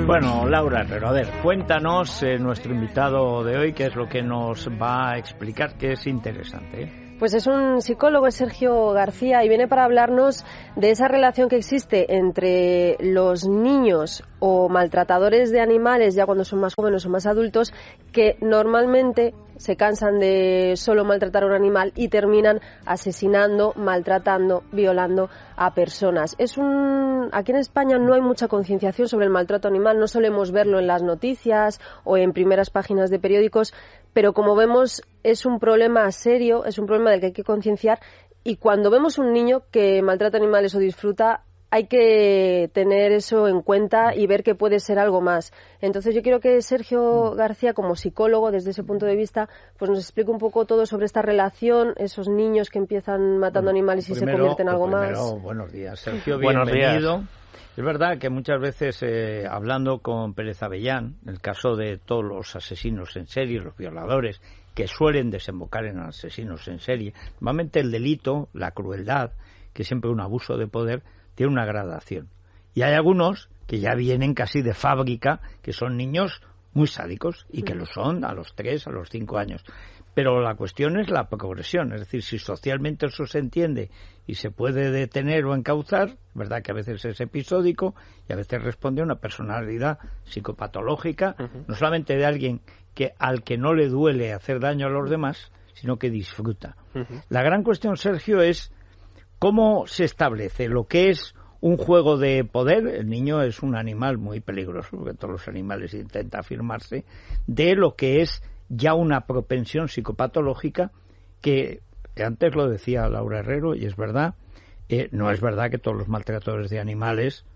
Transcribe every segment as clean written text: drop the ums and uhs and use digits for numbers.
Bueno, Laura Herrero, a ver, cuéntanos nuestro invitado de hoy, qué es lo que nos va a explicar, que es interesante, ¿eh? Pues es un psicólogo, es Sergio García, y viene para hablarnos de esa relación que existe entre los niños o maltratadores de animales, ya cuando son más jóvenes o más adultos, que normalmente se cansan de solo maltratar a un animal y terminan asesinando, maltratando, violando a personas. Aquí en España no hay mucha concienciación sobre el maltrato animal, no solemos verlo en las noticias o en primeras páginas de periódicos, pero como vemos es un problema serio, es un problema del que hay que concienciar, y cuando vemos un niño que maltrata animales o disfruta, hay que tener eso en cuenta y ver que puede ser algo más. Entonces yo quiero que Sergio García, como psicólogo, desde ese punto de vista, pues nos explique un poco todo sobre esta relación, esos niños que empiezan matando animales y se convierten en algo más. Buenos días, Sergio, bienvenido. Es verdad que muchas veces, hablando con Pérez Avellán, el caso de todos los asesinos en serie, los violadores, que suelen desembocar en asesinos en serie, normalmente el delito, la crueldad, que es siempre un abuso de poder, tiene una gradación. Y hay algunos que ya vienen casi de fábrica, que son niños muy sádicos, y que lo son a los 3, a los 5 años. Pero la cuestión es la progresión, es decir, si socialmente eso se entiende y se puede detener o encauzar, verdad que a veces es episódico y a veces responde a una personalidad psicopatológica, no solamente de alguien al que no le duele hacer daño a los demás, sino que disfruta. La gran cuestión, Sergio, es cómo se establece lo que es un juego de poder. El niño es un animal muy peligroso, porque todos los animales intentan afirmarse, de lo que es ya una propensión psicopatológica que antes lo decía Laura Herrero, y es verdad, no es verdad que todos los maltratadores de animales,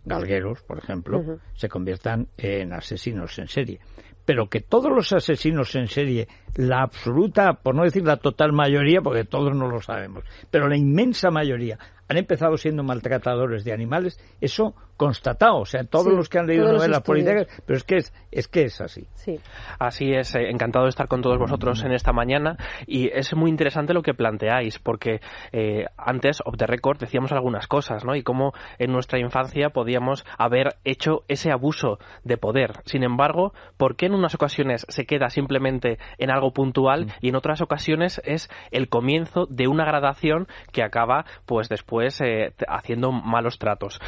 galgueros, por ejemplo, se conviertan en asesinos en serie. Pero que todos los asesinos en serie, la absoluta, por no decir la total mayoría, porque todos no lo sabemos, pero la inmensa mayoría, han empezado siendo maltratadores de animales, eso constatado, o sea, todos los que han leído novelas policíacas, pero es que es así. Sí. Así es, encantado de estar con todos vosotros en esta mañana, y es muy interesante lo que planteáis, porque antes, off the record, decíamos algunas cosas, ¿no? Y cómo en nuestra infancia podíamos haber hecho ese abuso de poder. Sin embargo, ¿por qué en unas ocasiones se queda simplemente en algo puntual y en otras ocasiones es el comienzo de una gradación que acaba, pues después haciendo malos tratos?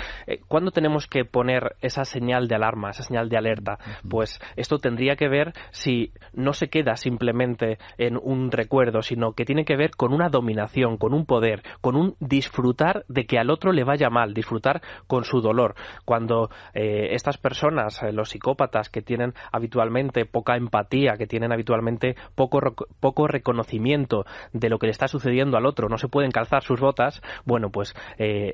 ¿Cuándo tenemos que poner esa señal de alarma, esa señal de alerta? Pues esto tendría que ver si no se queda simplemente en un recuerdo, sino que tiene que ver con una dominación, con un poder, con un disfrutar de que al otro le vaya mal, disfrutar con su dolor. Cuando estas personas, los psicópatas, que tienen habitualmente poca empatía, que tienen habitualmente poco reconocimiento de lo que le está sucediendo al otro, no se pueden calzar sus botas, bueno, pues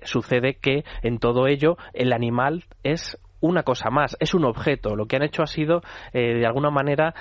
sucede que en todo ello el animal es una cosa más, es un objeto. Lo que han hecho ha sido, de alguna manera,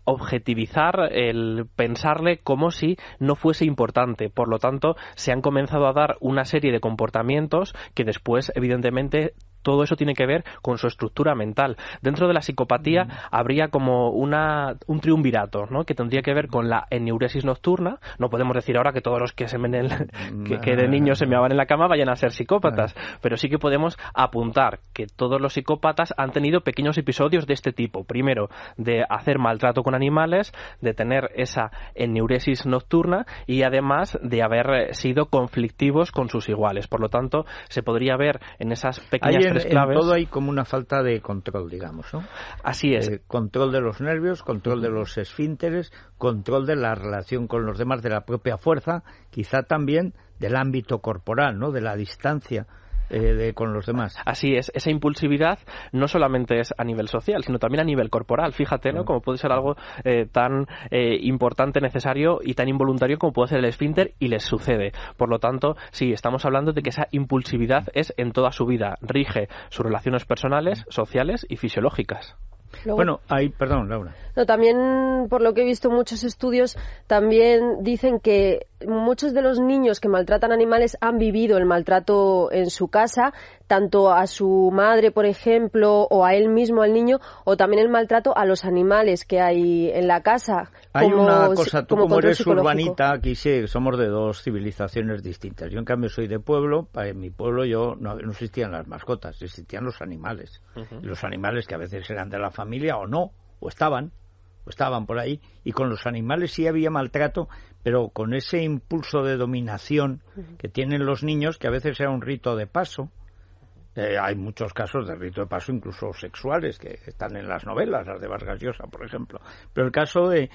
objetivizar, el pensarle como si no fuese importante. Por lo tanto, se han comenzado a dar una serie de comportamientos que después, evidentemente, todo eso tiene que ver con su estructura mental. Dentro de la psicopatía habría como un triunvirato, ¿no? Que tendría que ver con la eneuresis nocturna. No podemos decir ahora que todos los que que de niños se meaban en la cama vayan a ser psicópatas, pero sí que podemos apuntar que todos los psicópatas han tenido pequeños episodios de este tipo. Primero, de hacer maltrato con animales, de tener esa eneuresis nocturna y además de haber sido conflictivos con sus iguales. Por lo tanto, se podría ver en esas pequeñas en todo hay como una falta de control, digamos, ¿no? Así es. Control de los nervios, control de los esfínteres, control de la relación con los demás, de la propia fuerza, quizá también del ámbito corporal, ¿no? De la distancia con los demás. Así es, esa impulsividad no solamente es a nivel social, sino también a nivel corporal. Fíjate, ¿no? Como puede ser algo tan importante, necesario y tan involuntario como puede ser el esfínter, y les sucede. Por lo tanto, sí, estamos hablando de que esa impulsividad es en toda su vida, rige sus relaciones personales, sociales y fisiológicas. Luego, perdón, Laura. No, también, por lo que he visto muchos estudios, también dicen que muchos de los niños que maltratan animales han vivido el maltrato en su casa, tanto a su madre, por ejemplo, o a él mismo, al niño, o también el maltrato a los animales que hay en la casa. Hay una cosa, tú como eres urbanita, aquí sí, somos de dos civilizaciones distintas. Yo en cambio soy de pueblo, en mi pueblo no existían las mascotas, existían los animales. Y los animales que a veces eran de la familia o no, o estaban por ahí, y con los animales sí había maltrato, pero con ese impulso de dominación que tienen los niños, que a veces era un rito de paso. Hay muchos casos de rito de paso, incluso sexuales, que están en las novelas, las de Vargas Llosa, por ejemplo. Pero el caso de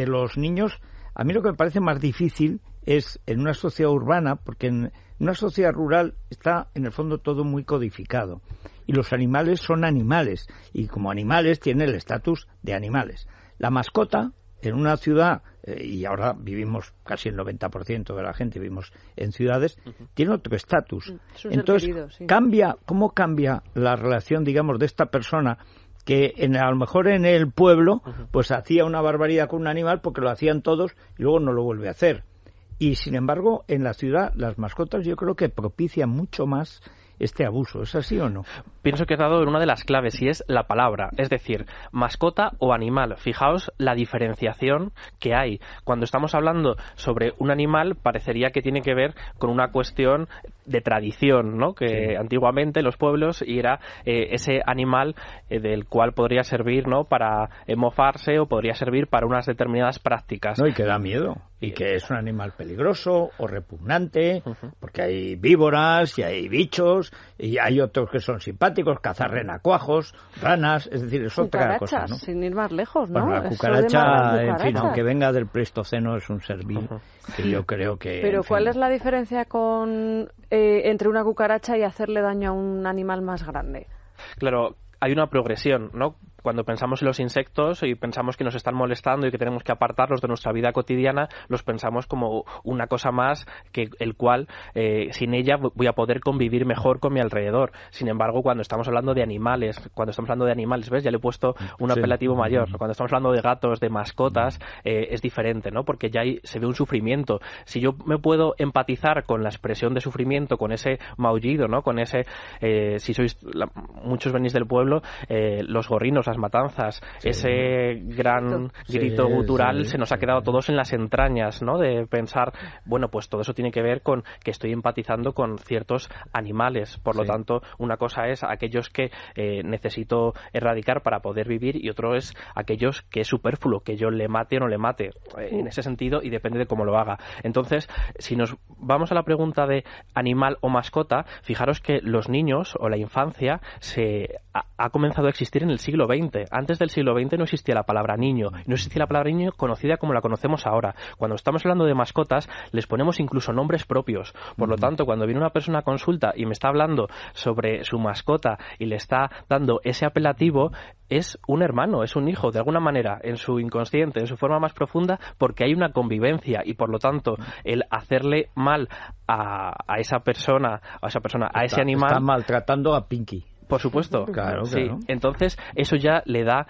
los niños, a mí lo que me parece más difícil es en una sociedad urbana, porque en una sociedad rural está en el fondo todo muy codificado. Y los animales son animales, y como animales tienen el estatus de animales. La mascota, en una ciudad, y ahora vivimos casi el 90% de la gente vivimos en ciudades, tiene otro estatus. Entonces, querido, sí. ¿Cómo cambia la relación, digamos, de esta persona que a lo mejor en el pueblo pues hacía una barbaridad con un animal porque lo hacían todos y luego no lo vuelve a hacer? Y sin embargo, en la ciudad, las mascotas yo creo que propician mucho más este abuso. ¿Es así o no? Pienso que has dado en una de las claves, y es la palabra, es decir, mascota o animal. Fijaos la diferenciación que hay. Cuando estamos hablando sobre un animal, parecería que tiene que ver con una cuestión de tradición, ¿no? Que antiguamente los pueblos era ese animal del cual podría servir, ¿no? Para mofarse, o podría servir para unas determinadas prácticas. No, y que da miedo. Y que es un animal peligroso o repugnante, porque hay víboras y hay bichos, y hay otros que son simpáticos, cazar renacuajos, ranas, es decir, es otra cosa, ¿no? Sin ir más lejos, ¿no? Bueno, la cucaracha, en fin, aunque venga del Pleistoceno, es un ser vivo que yo creo que... Pero ¿cuál es la diferencia entre una cucaracha y hacerle daño a un animal más grande? Claro, hay una progresión, ¿no? Cuando pensamos en los insectos y pensamos que nos están molestando y que tenemos que apartarlos de nuestra vida cotidiana, los pensamos como una cosa más que el cual sin ella voy a poder convivir mejor con mi alrededor. Sin embargo, cuando estamos hablando de animales, ¿ves? Ya le he puesto un apelativo mayor. Cuando estamos hablando de gatos, de mascotas, es diferente, ¿no? Porque ya se ve un sufrimiento. Si yo me puedo empatizar con la expresión de sufrimiento, con ese maullido, ¿no? Con ese, muchos venís del pueblo, los gorrinos, las matanzas, ese gran grito gutural se nos ha quedado todos en las entrañas, ¿no? De pensar, bueno, pues todo eso tiene que ver con que estoy empatizando con ciertos animales. Por lo tanto, una cosa es aquellos que necesito erradicar para poder vivir, y otro es aquellos que es superfluo, que yo le mate o no le mate, en ese sentido, y depende de cómo lo haga. Entonces, si nos vamos a la pregunta de animal o mascota, fijaros que los niños o la infancia ha comenzado a existir en el siglo XX. Antes del siglo XX no existía la palabra niño, no existía la palabra niño conocida como la conocemos ahora. Cuando estamos hablando de mascotas, les ponemos incluso nombres propios. Por lo tanto, cuando viene una persona a consulta y me está hablando sobre su mascota y le está dando ese apelativo, es un hermano, es un hijo, de alguna manera, en su inconsciente, en su forma más profunda, porque hay una convivencia, y por lo tanto, el hacerle mal a esa persona, a ese animal... Está maltratando a Pinky. Por supuesto, claro. Entonces, eso ya le da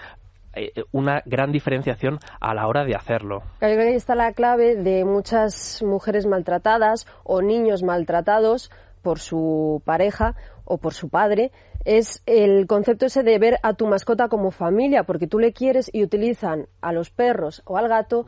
una gran diferenciación a la hora de hacerlo. Creo que ahí está la clave de muchas mujeres maltratadas o niños maltratados por su pareja o por su padre, es el concepto ese de ver a tu mascota como familia, porque tú le quieres y utilizan a los perros o al gato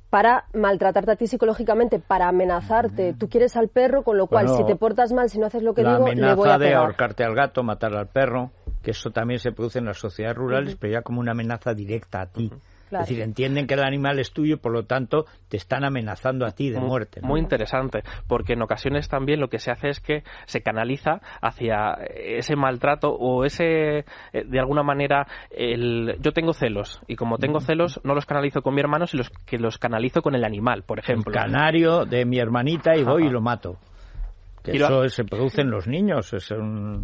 para maltratarte a ti psicológicamente, para amenazarte. Tú quieres al perro, con lo cual, si te portas mal, si no haces lo que digo, le voy a pegar. La amenaza de ahorcarte al gato, matar al perro, que eso también se produce en las sociedades rurales, pero ya como una amenaza directa a ti. Claro. Es decir, entienden que el animal es tuyo y por lo tanto te están amenazando a ti de muerte, ¿no? Muy interesante, porque en ocasiones también lo que se hace es que se canaliza hacia ese maltrato o ese, de alguna manera, yo tengo celos, y como tengo celos no los canalizo con mi hermano, sino que los canalizo con el animal, por ejemplo. El canario de mi hermanita y voy y lo mato. Que eso se produce en los niños.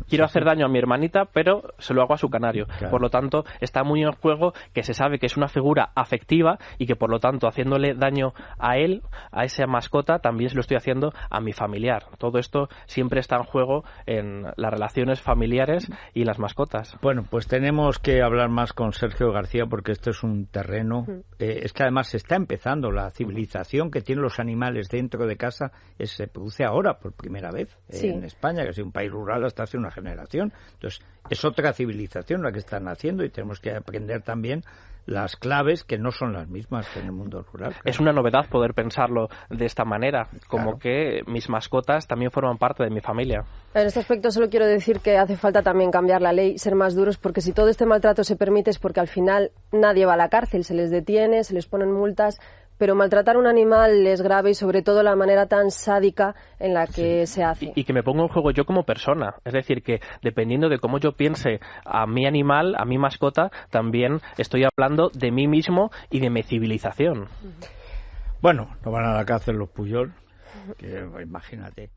Quiero hacer daño a mi hermanita, pero se lo hago a su canario. Claro. Por lo tanto, está muy en juego que se sabe que es una figura afectiva y que, por lo tanto, haciéndole daño a él, a esa mascota, también se lo estoy haciendo a mi familiar. Todo esto siempre está en juego en las relaciones familiares y las mascotas. Bueno, pues tenemos que hablar más con Sergio García porque este es un terreno... es que además se está empezando la civilización que tienen los animales dentro de casa, se produce ahora por primera vez en España, que es un país rural hasta hace una generación. Entonces, es otra civilización la que están haciendo y tenemos que aprender también las claves que no son las mismas que en el mundo rural. Claro. Es una novedad poder pensarlo de esta manera, como que mis mascotas también forman parte de mi familia. En este aspecto solo quiero decir que hace falta también cambiar la ley, ser más duros, porque si todo este maltrato se permite es porque al final nadie va a la cárcel, se les detiene, se les ponen multas, pero maltratar a un animal es grave y sobre todo la manera tan sádica en la que se hace. Y que me pongo en juego yo como persona, es decir, que dependiendo de cómo yo piense a mi animal, a mi mascota, también estoy hablando de mí mismo y de mi civilización. Bueno, no van a la cárcel los Pujol, que imagínate.